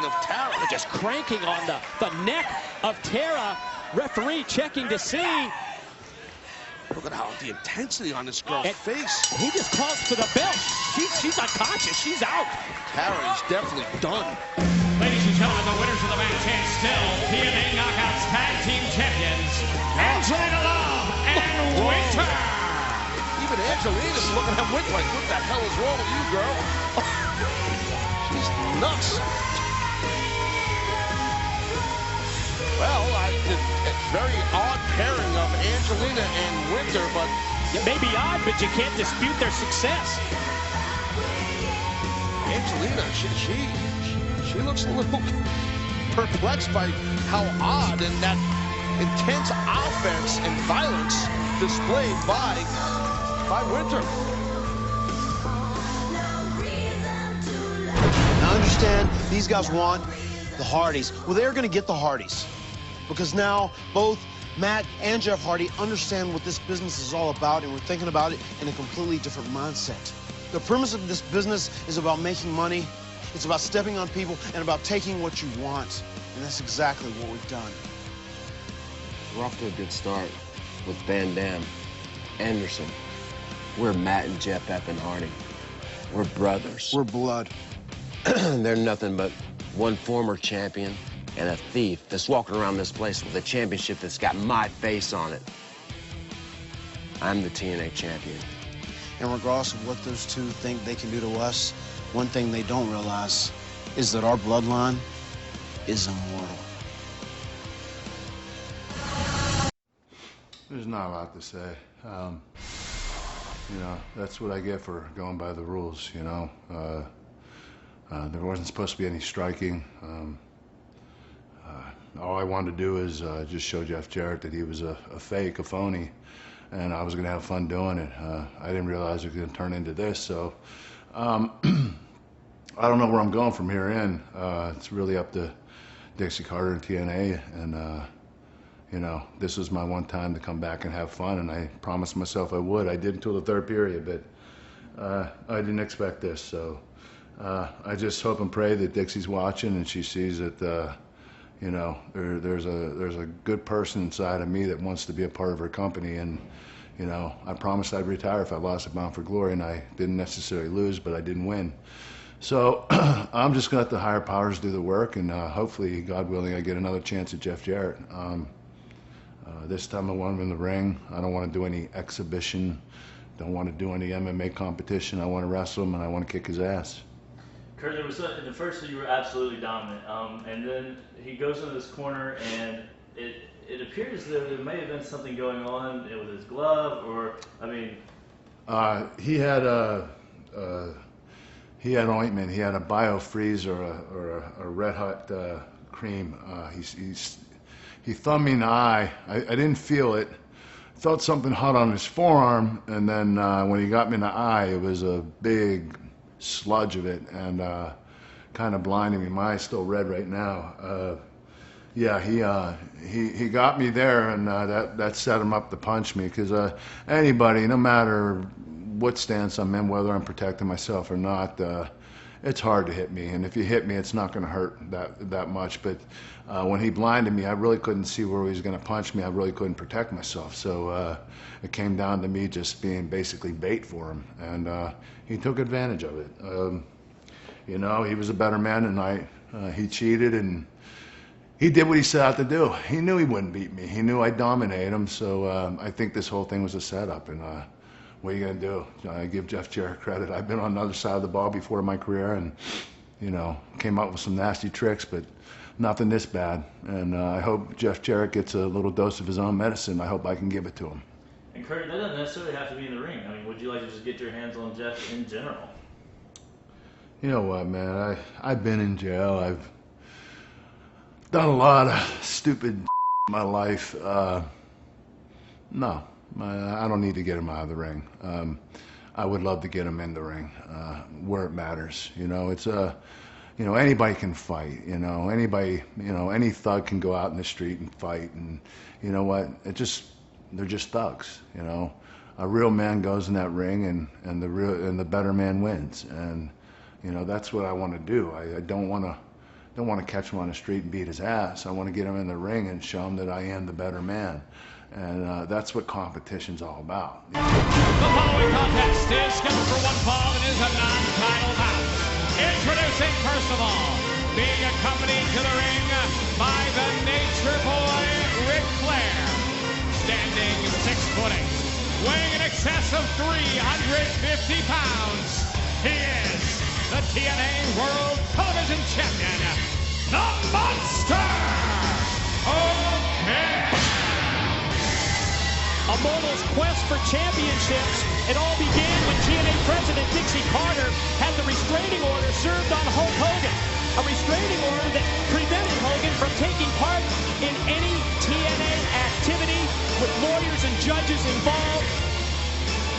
line of Tara. They're just cranking on the neck of Tara. Referee checking to see. Look at how the intensity on this girl's face. He just calls for the bell. She's unconscious. She's out. Tara is definitely done. Ladies and gentlemen, the winners of the match and still TNA Knockouts Tag Team Champions, Angelina Love and Winter. Even Angelina's looking at Winter like, what the hell is wrong with you, girl? She's nuts. Well, it's very odd pairing of Angelina and Winter, but it may be odd, but you can't dispute their success. Angelina, she looks a little perplexed by how odd and that intense offense and violence displayed by Winter. Now understand, these guys want the Hardys. Well, they're going to get the Hardys. Because now both Matt and Jeff Hardy understand what this business is all about, and we're thinking about it in a completely different mindset. The premise of this business is about making money. It's about stepping on people and about taking what you want. And that's exactly what we've done. We're off to a good start with Van Dam, Anderson. We're Matt and Jeff Eppin Hardy. We're brothers. We're blood. They're nothing but one former champion and a thief that's walking around this place with a championship that's got my face on it. I'm the TNA champion. And regardless of what those two think they can do to us, one thing they don't realize is that our bloodline is immortal. There's not a lot to say. You know, that's what I get for going by the rules, you know. There wasn't supposed to be any striking. All I wanted to do is just show Jeff Jarrett that he was a fake, a phony, and I was going to have fun doing it. I didn't realize it was going to turn into this, so I don't know where I'm going from here in. It's really up to Dixie Carter and TNA, and you know, this was my one time to come back and have fun, and I promised myself I would. I did until the third period, but I didn't expect this, so I just hope and pray that Dixie's watching and she sees that you know, there's a good person inside of me that wants to be a part of her company, and you know, I promised I'd retire if I lost at Bound for Glory, and I didn't necessarily lose, but I didn't win. So I'm just gonna let the higher powers do the work, and hopefully, God willing, I get another chance at Jeff Jarrett. This time I want him in the ring. I don't want to do any exhibition. Don't want to do any MMA competition. I want to wrestle him, and I want to kick his ass. Kurt, there was in the first you were absolutely dominant, and then he goes into this corner, and it appears that there may have been something going on with his glove, or I mean, he had ointment. He had a BioFreeze or a Red Hot cream. He thumbed me in the eye. I didn't feel it. Felt something hot on his forearm, and then when he got me in the eye, it was a big sludge of it, and kind of blinding me. My eye's still red right now. Yeah, he got me there, and that set him up to punch me, because anybody, no matter what stance I'm in, whether I'm protecting myself or not, it's hard to hit me, and if you hit me, it's not going to hurt that much. But when he blinded me, I really couldn't see where he was going to punch me. I really couldn't protect myself, so it came down to me just being basically bait for him, and he took advantage of it. You know, he was a better man tonight. He cheated, and he did what he set out to do. He knew he wouldn't beat me. He knew I'd dominate him, so I think this whole thing was a setup, and what are you going to do? I give Jeff Jarrett credit. I've been on the other side of the ball before in my career, and, you know, came up with some nasty tricks, but nothing this bad. And I hope Jeff Jarrett gets a little dose of his own medicine. I hope I can give it to him. And Kurt, that doesn't necessarily have to be in the ring. I mean, would you like to just get your hands on Jeff in general? You know what, man? I've been in jail. I've done a lot of stupid in my life. No. I don't need to get him out of the ring. I would love to get him in the ring, where it matters. You know, it's you know, anybody can fight. You know, anybody, you know, any thug can go out in the street and fight. And you know what? They're just thugs. You know, a real man goes in that ring, and the better man wins. And you know, that's what I want to do. I don't want to don't want to catch him on the street and beat his ass. I want to get him in the ring and show him that I am the better man. And that's what competition's all about. The following contest is scheduled for one fall and is a non-title bout. Introducing, first of all, being accompanied to the ring by the Nature Boy, Ric Flair. Standing 6'8", weighing in excess of 350 pounds. He is the TNA World Television Champion, the Monster of Men. A mortal's quest for championships. It all began when TNA President Dixie Carter had the restraining order served on Hulk Hogan. A restraining order that prevented Hogan from taking part in any TNA activity with lawyers and judges involved.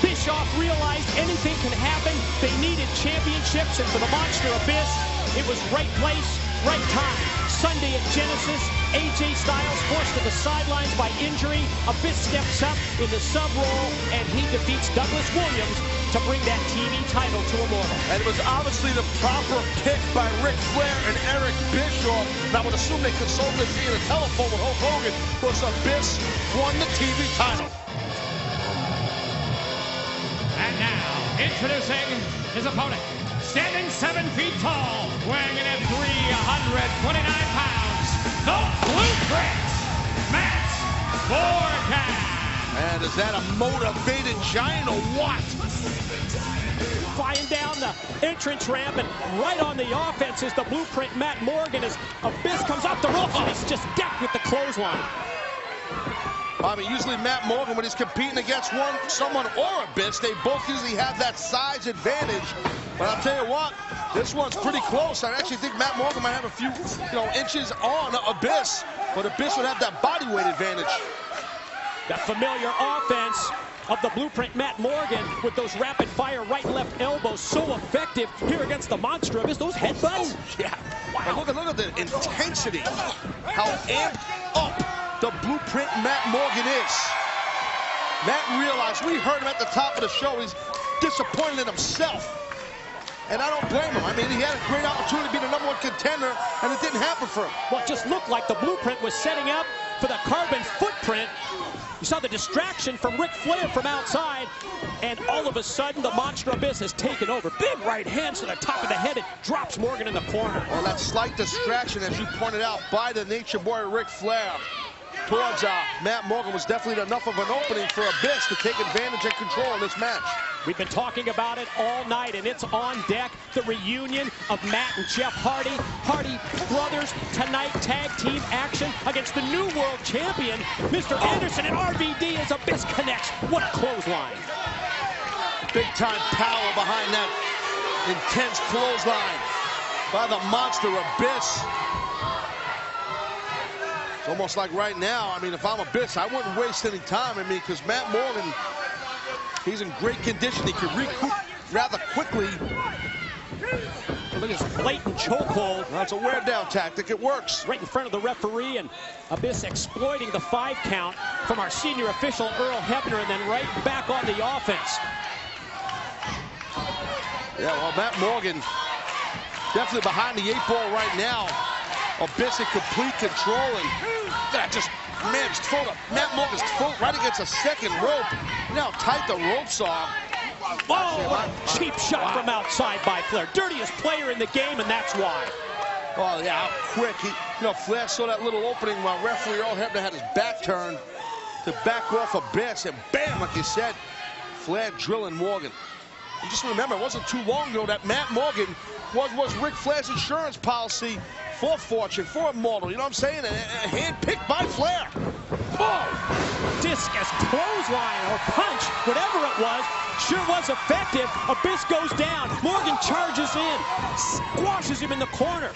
Bischoff realized anything can happen. They needed championships, and for the Monster Abyss, it was right place, right time. Sunday at Genesis, AJ Styles forced to the sidelines by injury. Abyss steps up in the sub-role, and he defeats Douglas Williams to bring that TV title to Immortal. And it was obviously the proper pick by Ric Flair and Eric Bischoff. And I would assume they consulted via the telephone with Hulk Hogan, because Abyss won the TV title. And now, introducing his opponent, standing 7 feet tall, weighing in at 329 pounds, the Blueprint, Matt Morgan. And is that a motivated giant or what? Flying down the entrance ramp and right on the offense is the Blueprint Matt Morgan as Abyss comes up the rope. Oh, he's just decked with the clothesline. I mean, usually Matt Morgan, when he's competing against someone or Abyss, they both usually have that size advantage. But I'll tell you what, this one's pretty close. I actually think Matt Morgan might have a few, inches on Abyss, but Abyss would have that body weight advantage. The familiar offense of the Blueprint Matt Morgan with those rapid-fire right and left elbows, so effective here against the Monster Abyss. Those headbutts. Oh, yeah. Wow. Look at the intensity, how amped up the Blueprint Matt Morgan is. Matt realized, we heard him at the top of the show, he's disappointed in himself. And I don't blame him. I mean, he had a great opportunity to be the #1 contender, and it didn't happen for him. Well, it just looked like the Blueprint was setting up for the carbon footprint. You saw the distraction from Ric Flair from outside, and all of a sudden, the Monster Abyss has taken over. Big right hands to the top of the head. It drops Morgan in the corner. Well, that slight distraction, as you pointed out, by the Nature Boy Ric Flair towards Matt Morgan was definitely enough of an opening for Abyss to take advantage and control in this match. We've been talking about it all night, and it's on deck. The reunion of Matt and Jeff Hardy. Hardy brothers tonight, tag team action against the new world champion, Mr. Anderson, and RVD as Abyss connects. What a clothesline. Big time power behind that intense clothesline by the Monster Abyss. It's almost like right now, I mean, if I'm Abyss, I wouldn't waste any time. I mean, because Matt Morgan, he's in great condition. He can recoup rather quickly. Look at this blatant chokehold. That's a wear down tactic. It works. Right in front of the referee, and Abyss exploiting the 5 count from our senior official, Earl Hebner, and then right back on the offense. Yeah, well, Matt Morgan definitely behind the 8 ball right now. Abyss in complete control, and that just, man, just throw Matt Morgan's throat right against a second rope. You know how tight the ropes are. Whoa, what a cheap shot from outside by Flair. Dirtiest player in the game, and that's why. Oh, yeah, how quick. Flair saw that little opening while referee Earl Hebner had his back turned to back off Abyss, and bam, like you said, Flair drilling Morgan. And just remember, it wasn't too long ago that Matt Morgan was Ric Flair's insurance policy for Fortune, for Immortal, you know what I'm saying? Hand-picked by Flair. Oh, discus, clothesline, or punch, whatever it was, sure was effective. Abyss goes down. Morgan charges in, squashes him in the corner.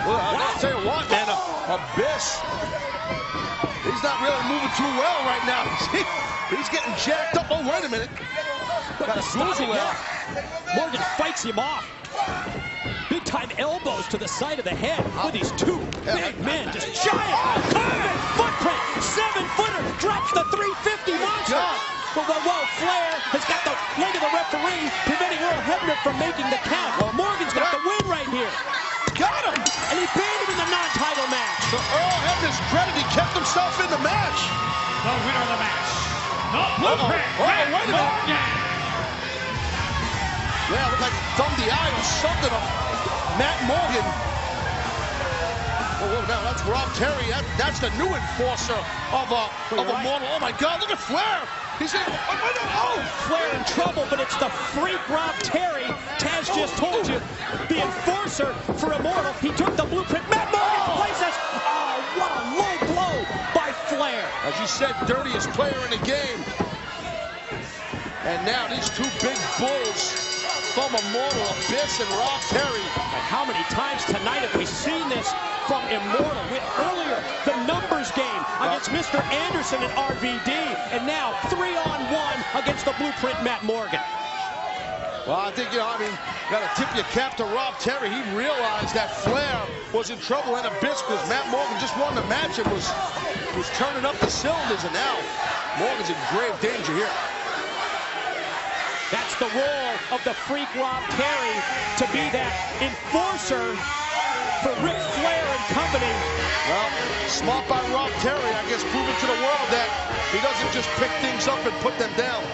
Well, I'll tell you what, man, Abyss, he's not really moving too well right now. He's getting jacked up. Oh, wait a minute. Got a snoozle there. Morgan fights him off. Big-time elbows to the side of the head with these two big men. Just giant carbon footprint. 7-footer drops the 350 monster. Whoa, Flair has got the leg of the referee preventing Earl Hebner from making the count. Morgan's got the win right here. and he banned him in the non-title match. So Earl had his credit. He kept himself in the match. The winner of the match, the Blueprint, wait a minute. Yeah, looked like thumbed the eye or something of Matt Morgan. Oh, now that's Rob Terry. That's the new enforcer of a mortal. Oh my God! Look at Flair. He's in. Oh, Flair in trouble, but it's the freak Rob Terry. Taz just told you, the enforcer for Immortal. He took the Blueprint. Matt Morgan places. Oh, what a low blow by Flair. as you said, dirtiest player in the game. And now these two big bulls from Immortal, Abyss and Rob Terry. And how many times tonight have we seen this from Immortal? With earlier, the numbers game against Mr. Anderson and RVD. And now 3-on-1 against the Blueprint Matt Morgan. Well, I think, got to tip your cap to Rob Terry. He realized that Flair was in trouble in Abyss because Matt Morgan just won the match and was turning up the cylinders. And now Morgan's in grave danger here. That's the role of the freak Rob Terry, to be that enforcer for Ric Flair and company. Well, smart by Rob Terry, I guess, proving to the world that he doesn't just pick things up and put them down.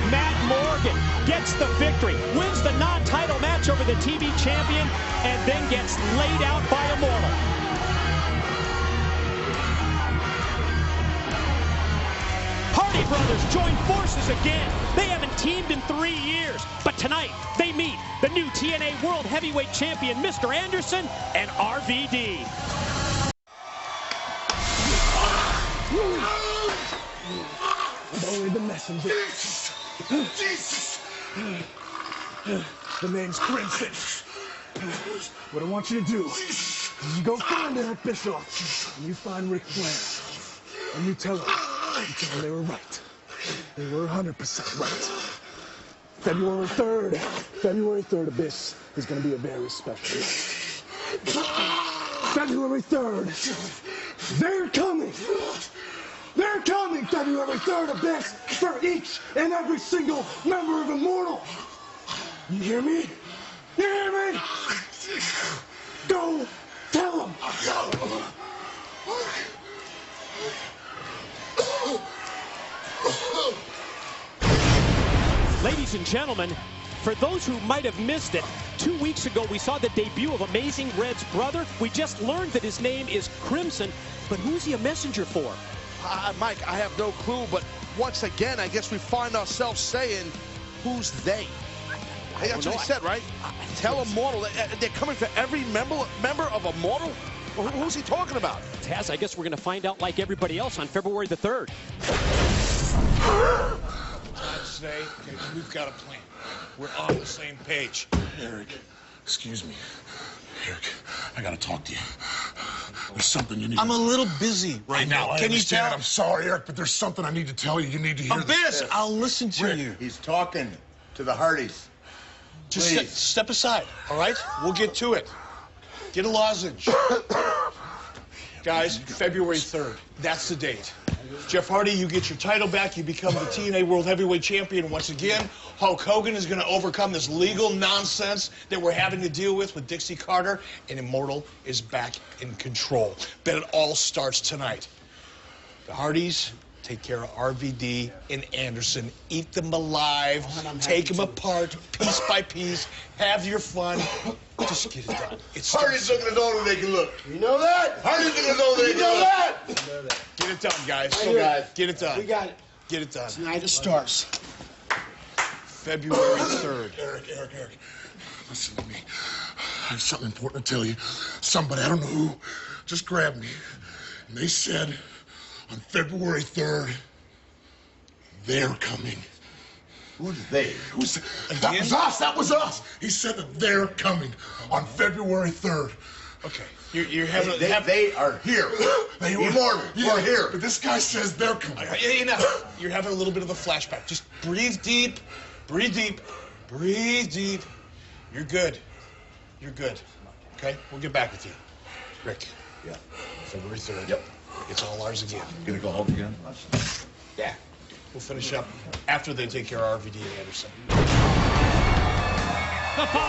Matt Morgan gets the victory, wins the non-title match over the TV champion, and then gets laid out by Immortal. Hardy Brothers join forces again. They haven't teamed in 3 years, but tonight they meet the new TNA World Heavyweight Champion, Mr. Anderson, and RVD. I'm only the messenger. Jesus! The name's Crimson. What I want you to do is you go find Eric Bischoff, and you find Ric Flair, and you tell them they were right. They were 100% right. February 3rd, Abyss is going to be a very special day. February 3rd, they're coming. They're coming February 3rd, Abyss, for each and every single member of Immortal. You hear me? You hear me? Go tell them. Ladies and gentlemen, for those who might have missed it, 2 weeks ago we saw the debut of Amazing Red's brother. We just learned that his name is Crimson, but who's he a messenger for? Mike, I have no clue, but once again, I guess we find ourselves saying, who's they? Hey, that's what he said, right? Tell Immortal. They're coming for every member of Immortal? Well, who's he talking about? Taz, I guess we're going to find out like everybody else on February the 3rd. Today, okay, we've got a plan. We're on the same page. Eric, excuse me. Eric, I gotta talk to you. There's something you need. I'm a little busy right now. Can you tell? I'm sorry, Eric, but there's something I need to tell you. You need to hear Abyss, I'll listen to you. He's talking to the Hardys. Just step aside, all right? We'll get to it. Get a lozenge. Guys, February 3rd. That's the date. Jeff Hardy, you get your title back. You become the TNA World Heavyweight Champion once again. Hulk Hogan is going to overcome this legal nonsense that we're having to deal with Dixie Carter, and Immortal is back in control. But it all starts tonight. The Hardys take care of RVD and Anderson. Eat them alive. Take them apart, piece by piece. Have your fun. Just get it done. Hardy's looking as old as they can look. You know that? Hardy's looking as old as they can look. You know that? Get it done, guys. Hey, guys. Get it done. We got it. Get it done. Tonight it starts. February 3rd. Eric. Listen to me. I have something important to tell you. Somebody, I don't know who, just grabbed me. And they said on February 3rd, they're coming. Who's they? That was us. He said that they're coming on February 3rd. Okay. You're having They are here. They Immortal. Yeah, We're here. But this guy says they're coming. Enough. You're having a little bit of a flashback. Just breathe deep. Breathe deep. Breathe deep. You're good. You're good. Okay? We'll get back with you. Rick. Yeah. February 3rd. Yep. It's all ours again. Gonna go home again? Yeah. We'll finish up after they take care of RVD and Anderson.